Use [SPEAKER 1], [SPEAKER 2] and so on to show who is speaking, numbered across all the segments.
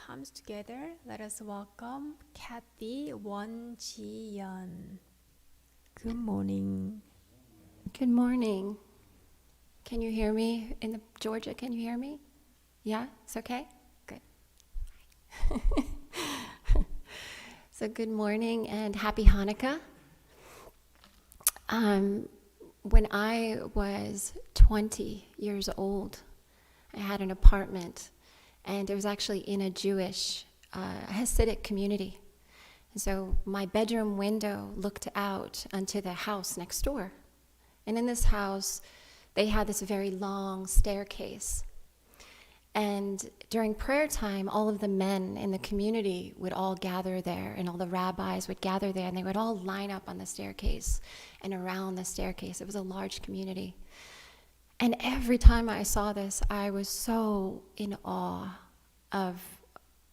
[SPEAKER 1] palms together. Let us welcome Kathy Wonjiyeon. Good morning.
[SPEAKER 2] Good morning. Can you hear me in Georgia? Can you hear me? Yeah, it's okay? Good. So good morning and happy Hanukkah. When I was 20 years old, I had an apartment, and it was actually in a Jewish Hasidic community. And so my bedroom window looked out onto the house next door. And in this house, they had this very long staircase. And during prayer time, all of the men in the community would all gather there, and all the rabbis would gather there, and they would all line up on the staircase and around the staircase. It was a large community. And every time I saw this, I was so in awe of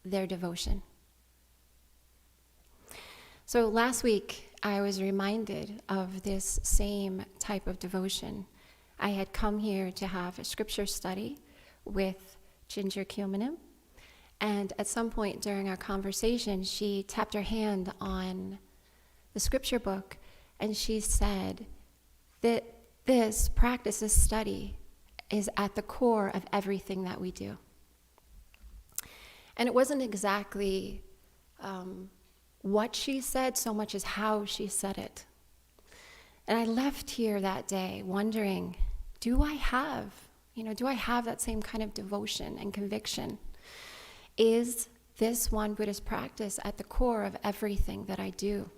[SPEAKER 2] their devotion. So last week, I was reminded of this same type of devotion. I had come here to have a scripture study with Ginger Kilmanim, and at some point during our conversation, she tapped her hand on the scripture book, and she said that this practice, this study, is at the core of everything that we do. And it wasn't exactly what she said so much as how she said it. And I left here that day wondering, do I have that same kind of devotion and conviction? Is this one Buddhist practice at the core of everything that I do?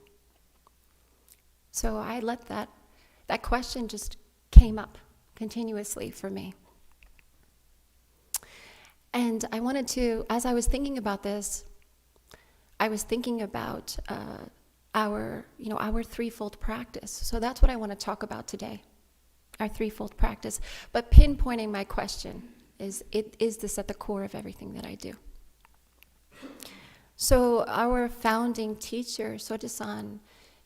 [SPEAKER 2] So I let that question just came up continuously for me. And I wanted to, as I was thinking about this, I was thinking about our threefold practice. So that's what I want to talk about today, our threefold practice. But pinpointing my question is this at the core of everything that I do? So our founding teacher, Soji-san,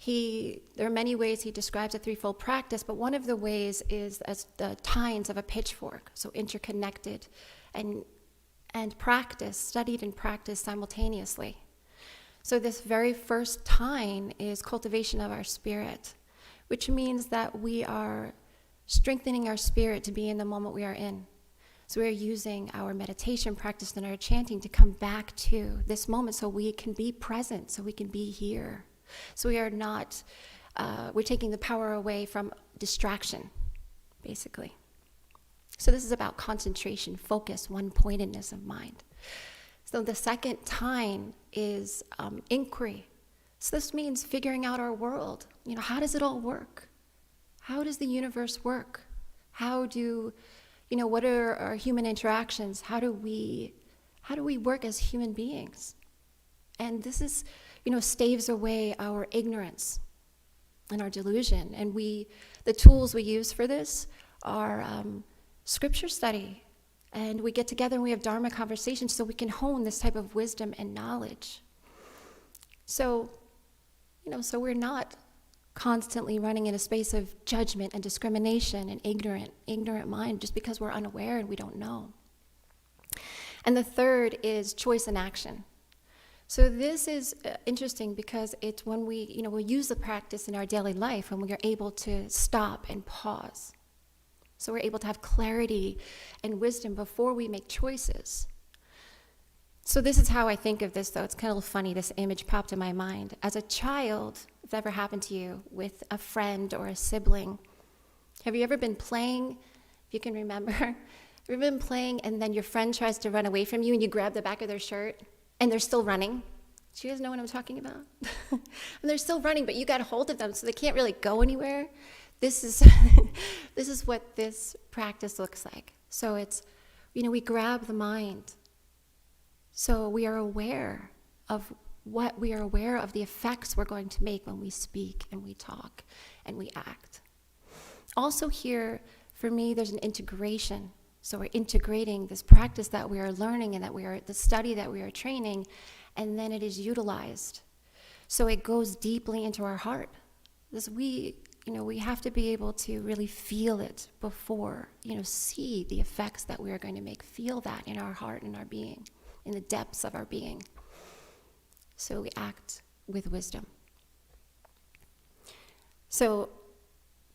[SPEAKER 2] there are many ways he describes a threefold practice, but one of the ways is as the tines of a pitchfork, so interconnected and studied and practiced simultaneously. So this very first tine is cultivation of our spirit, which means that we are strengthening our spirit to be in the moment we are in. So we are using our meditation practice and our chanting to come back to this moment so we can be present, so we can be here. So we are not, we're taking the power away from distraction, basically. So this is about concentration, focus, one-pointedness of mind. So the second tine is inquiry. So this means figuring out our world. How does it all work? How does the universe work? What are our human interactions? How do we work as human beings? And this is, staves away our ignorance and our delusion. And the tools we use for this are scripture study. And we get together and we have Dharma conversations so we can hone this type of wisdom and knowledge. So we're not constantly running in a space of judgment and discrimination and ignorant mind just because we're unaware and we don't know. And the third is choice and action. So this is interesting because it's when we use the practice in our daily life when we are able to stop and pause. So we're able to have clarity and wisdom before we make choices. So this is how I think of this, though. It's kind of funny, this image popped in my mind. As a child, if it's ever happened to you, with a friend or a sibling, have you ever been playing, if you can remember, have you ever been playing and then your friend tries to run away from you and you grab the back of their shirt and they're still running? Do you guys know what I'm talking about? And they're still running, but you got a hold of them so they can't really go anywhere. This is what this practice looks like. So it's, we grab the mind. So we are aware of the effects we're going to make when we speak and we talk and we act. Also here, for me, there's an integration. So we're integrating this practice that we are learning and the study that we are training, and then it is utilized. So it goes deeply into our heart. We have to be able to really feel it before, see the effects that we are going to make, feel that in our heart and our being. in the depths of our being. So we act with wisdom. So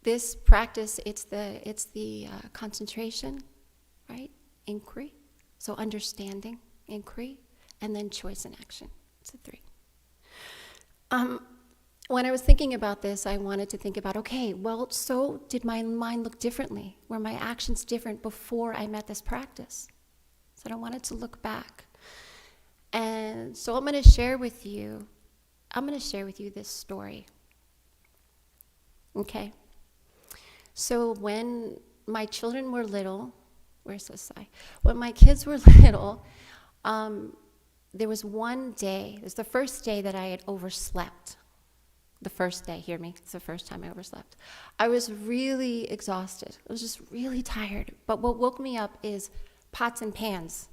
[SPEAKER 2] this practice, it's the concentration, right? Inquiry. So understanding, inquiry, and then choice and action. It's the three. When I was thinking about this, I wanted to think about, okay, well, so did my mind look differently? Were my actions different before I met this practice? So I wanted to look back. And so I'm going to share with you this story. Okay? So when my children were little, where's this side? When my kids were little, there was one day, it was the first day that I had overslept. The first day, hear me, it's the first time I overslept. I was really exhausted. I was just really tired. But what woke me up is pots and pans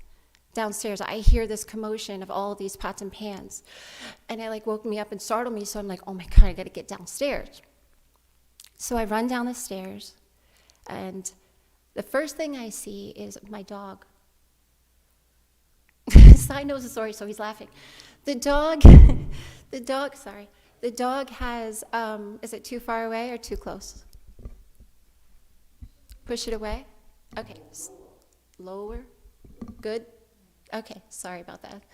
[SPEAKER 2] downstairs. I hear this commotion of all these pots and pans. And it woke me up and startled me, so I'm like, oh my God, I gotta get downstairs. So I run down the stairs, and the first thing I see is my dog. Side knows the story, so he's laughing. The dog has, is it too far away or too close? Push it away? Okay, lower, good? Okay, sorry about that.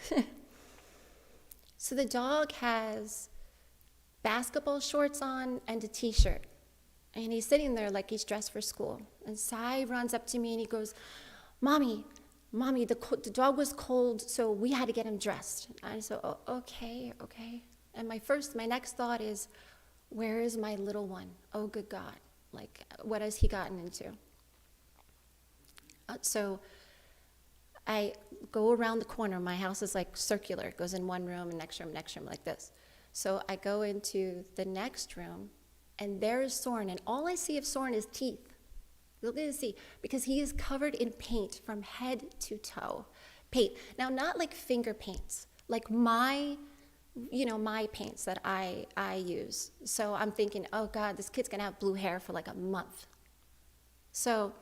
[SPEAKER 2] So the dog has basketball shorts on and a t-shirt. And he's sitting there like he's dressed for school. And Sai runs up to me and he goes, Mommy, the dog was cold, so we had to get him dressed. And I said, oh, okay. And my next thought is, where is my little one? Oh, good God. What has he gotten into? So I go around the corner. My house is circular. It goes in one room, and next room, like this. So I go into the next room, and there is Soren, and all I see of Soren is teeth. You'll get to see, because he is covered in paint from head to toe. Paint. Now, not like finger paints, like my paints that I use. So I'm thinking, oh God, this kid's gonna have blue hair for a month. So,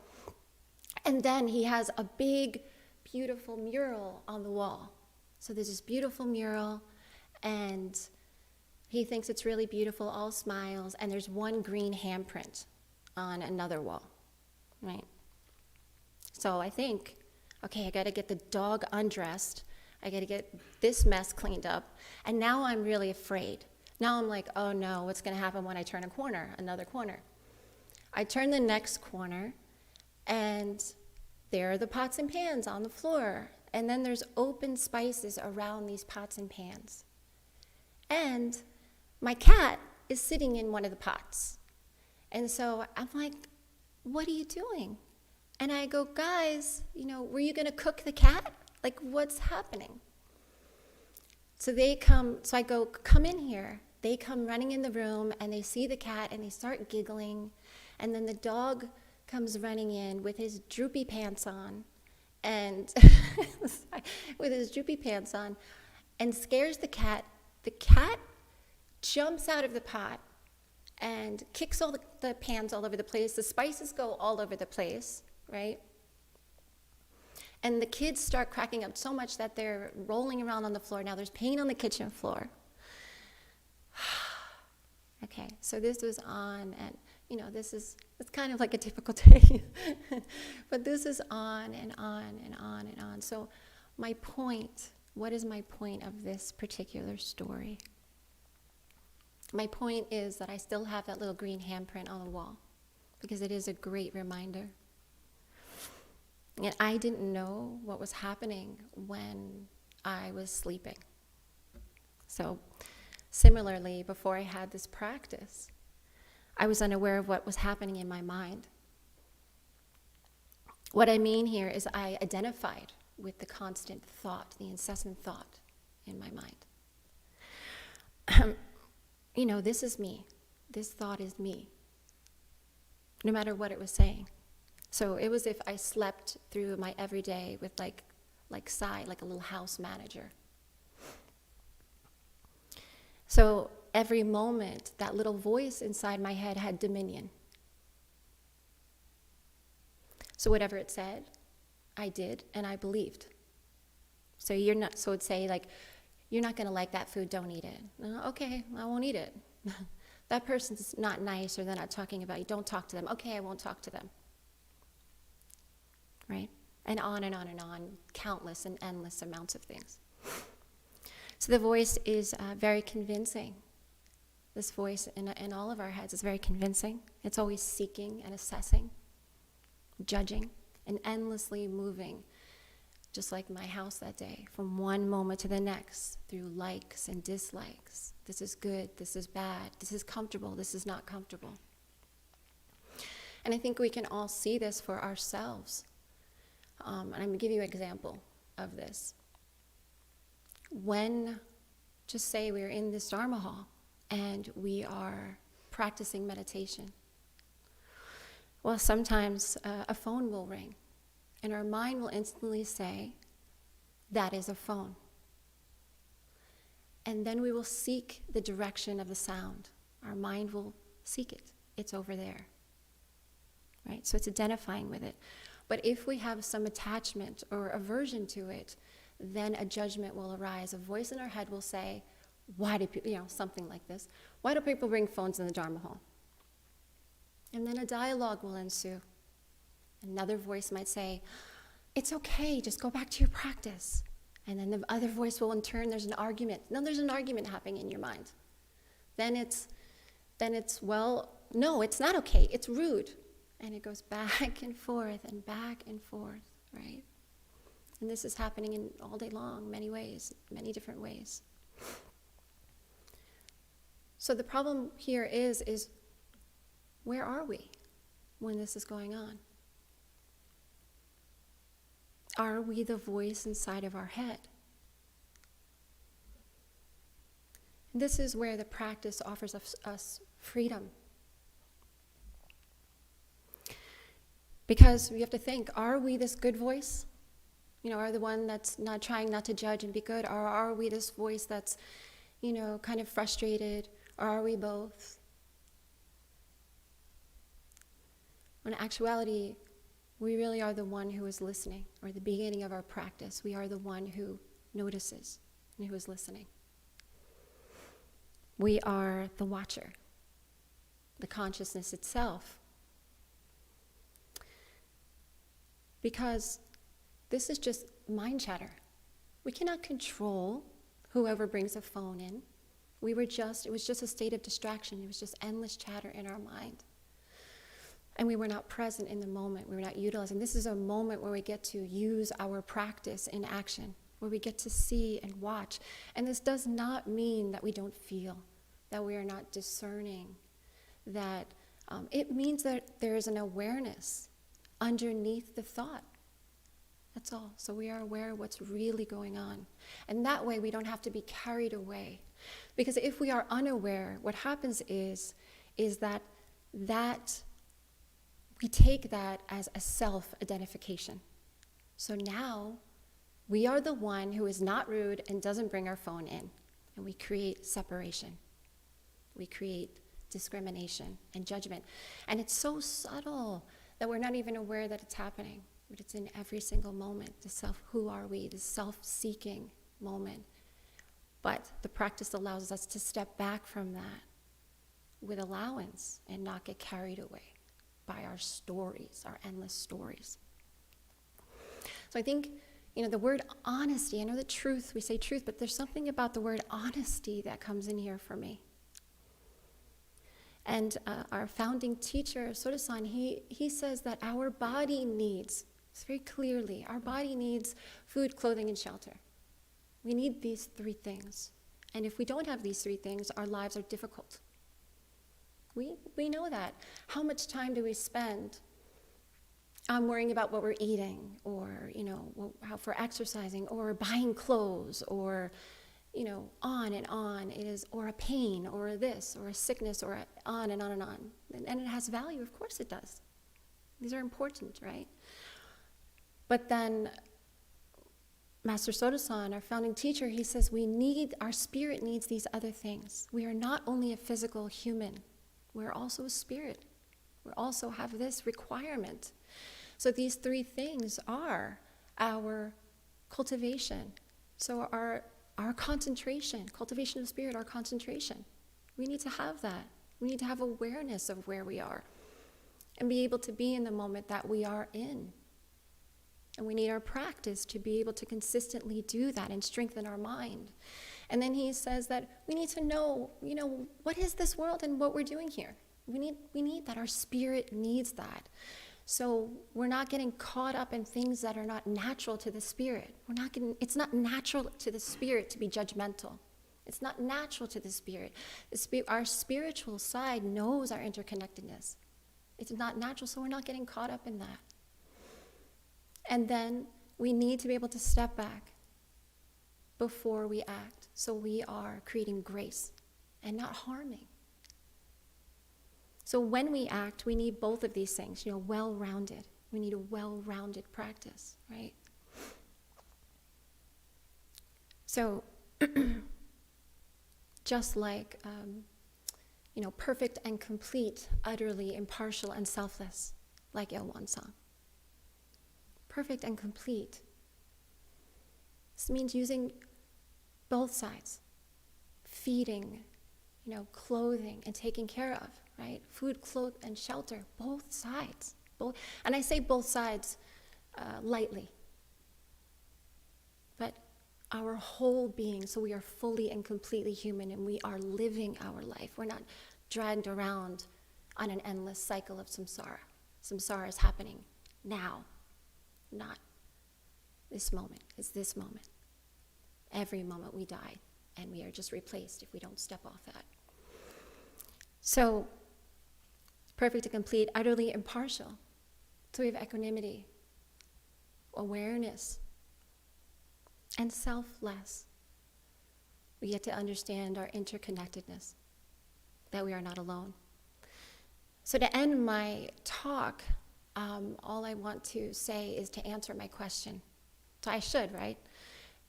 [SPEAKER 2] and then he has a big, beautiful mural on the wall. So there's this beautiful mural, and he thinks it's really beautiful, all smiles, and there's one green handprint on another wall, right? So I think, okay, I gotta get the dog undressed, I gotta get this mess cleaned up, and now I'm really afraid. Now I'm like, oh no, what's gonna happen when I turn another corner? I turn the next corner, and there are the pots and pans on the floor, and then there's open spices around these pots and pans. And my cat is sitting in one of the pots. And so I'm like, what are you doing? And I go, guys, were you gonna cook the cat? What's happening? So I go, come in here. They come running in the room, and they see the cat, and they start giggling. And then the dog comes running in with his droopy pants on, and and scares the cat. The cat jumps out of the pot and kicks all the pans all over the place. The spices go all over the place, right? And the kids start cracking up so much that they're rolling around on the floor. Now there's paint on the kitchen floor. Okay, so this was on, and it's kind of like a typical day. But this is on and on and on and on. So what is my point of this particular story? My point is that I still have that little green handprint on the wall, because it is a great reminder. And I didn't know what was happening when I was sleeping. So similarly, before I had this practice, I was unaware of what was happening in my mind. What I mean here is I identified with the constant thought, the incessant thought in my mind. This is me. This thought is me, no matter what it was saying. So it was if I slept through my everyday with like Sai, like a little house manager. So every moment, that little voice inside my head had dominion. So whatever it said, I did, and I believed. So it'd say like, you're not going to like that food, don't eat it. Okay, I won't eat it. That person's not nice, or they're not talking about you, don't talk to them. Okay, I won't talk to them. Right? And on and on and on, countless and endless amounts of things. So the voice is very convincing. This voice in all of our heads is very convincing. It's always seeking and assessing, judging, and endlessly moving, just like my house that day, from one moment to the next, through likes and dislikes. This is good, this is bad, this is comfortable, this is not comfortable. And I think we can all see this for ourselves. And I'm going to give you an example of this. When, just say we're in this Dharma hall and we are practicing meditation. Well, sometimes a phone will ring and our mind will instantly say, that is a phone. And then we will seek the direction of the sound. Our mind will seek it. It's over there. Right? So it's identifying with it. But if we have some attachment or aversion to it, then a judgment will arise. A voice in our head will say, why do people, something like this, why do people bring phones in the Dharma hall? And then a dialogue will ensue. Another voice might say, it's okay, just go back to your practice. And then the other voice will in turn, there's an argument. No, there's an argument happening in your mind. Then it's, well, no, it's not okay, it's rude. And it goes back and forth, right? And this is happening all day long, many ways, many different ways. So the problem here is where are we when this is going on? Are we the voice inside of our head? And this is where the practice offers us freedom. Because we have to think, are we this good voice? Are the one that's not trying not to judge and be good? Or are we this voice that's, kind of frustrated? Or are we both? In actuality, we really are the one who is listening, or at the beginning of our practice, we are the one who notices and who is listening. We are the watcher, the consciousness itself. Because this is just mind chatter. We cannot control whoever brings a phone in. It was just a state of distraction. It was just endless chatter in our mind. And we were not present in the moment. We were not utilizing. This is a moment where we get to use our practice in action, where we get to see and watch. And this does not mean that we don't feel, that we are not discerning, that it means that there is an awareness underneath the thought. That's all. So we are aware of what's really going on. And that way we don't have to be carried away. Because if we are unaware, what happens is that we take that as a self-identification. So now we are the one who is not rude and doesn't bring our phone in. And we create separation. We create discrimination and judgment. And it's so subtle that we're not even aware that it's happening. But it's in every single moment, who are we, the self-seeking moment. But the practice allows us to step back from that with allowance and not get carried away by our stories, our endless stories. So I think, the word honesty, I know the truth, we say truth, but there's something about the word honesty that comes in here for me. And our founding teacher, Soto-san, he says that our body needs, very clearly, our body needs food, clothing, and shelter. We need these three things. And if we don't have these three things, our lives are difficult. We know that. How much time do we spend worrying about what we're eating, or, how for exercising, or buying clothes, or, on and on. It is, or a pain, or this, or a sickness, or on and on and on. And it has value, of course it does. These are important, right? But then Master Soto-san, our founding teacher, he says our spirit needs these other things. We are not only a physical human, we're also a spirit. We also have this requirement. So these three things are our cultivation, So our concentration, cultivation of spirit, our concentration, we need to have that. We need to have awareness of where we are and be able to be in the moment that we are in. And we need our practice to be able to consistently do that and strengthen our mind. And then he says that we need to know, what is this world and what we're doing here? We need that. Our spirit needs that. So we're not getting caught up in things that are not natural to the spirit. It's not natural to the spirit to be judgmental. It's not natural to the spirit. Our spiritual side knows our interconnectedness. It's not natural, so we're not getting caught up in that. And then we need to be able to step back before we act. So we are creating grace and not harming. So when we act, we need both of these things, well-rounded. We need a well-rounded practice, right? So just like, perfect and complete, utterly impartial and selfless, like Il-won-sang. Perfect and complete. This means using both sides, feeding, clothing and taking care of, right? Food, clothes, and shelter, both sides. And I say both sides lightly. But our whole being, so we are fully and completely human and we are living our life. We're not dragged around on an endless cycle of samsara. Samsara is happening now, not this moment. It's this moment. Every moment we die, and we are just replaced if we don't step off that. So, perfect and complete, utterly impartial. So we have equanimity, awareness, and selfless. We get to understand our interconnectedness, that we are not alone. So to end my talk, all I want to say is to answer my question. So I should, right?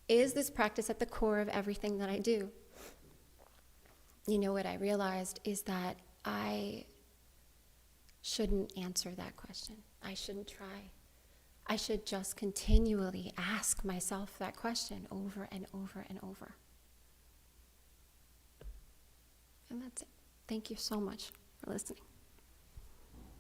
[SPEAKER 2] Is this practice at the core of everything that I do? What I realized is that I shouldn't answer that question. I shouldn't try. I should just continually ask myself that question over and over and over. And that's it. Thank you so much for listening.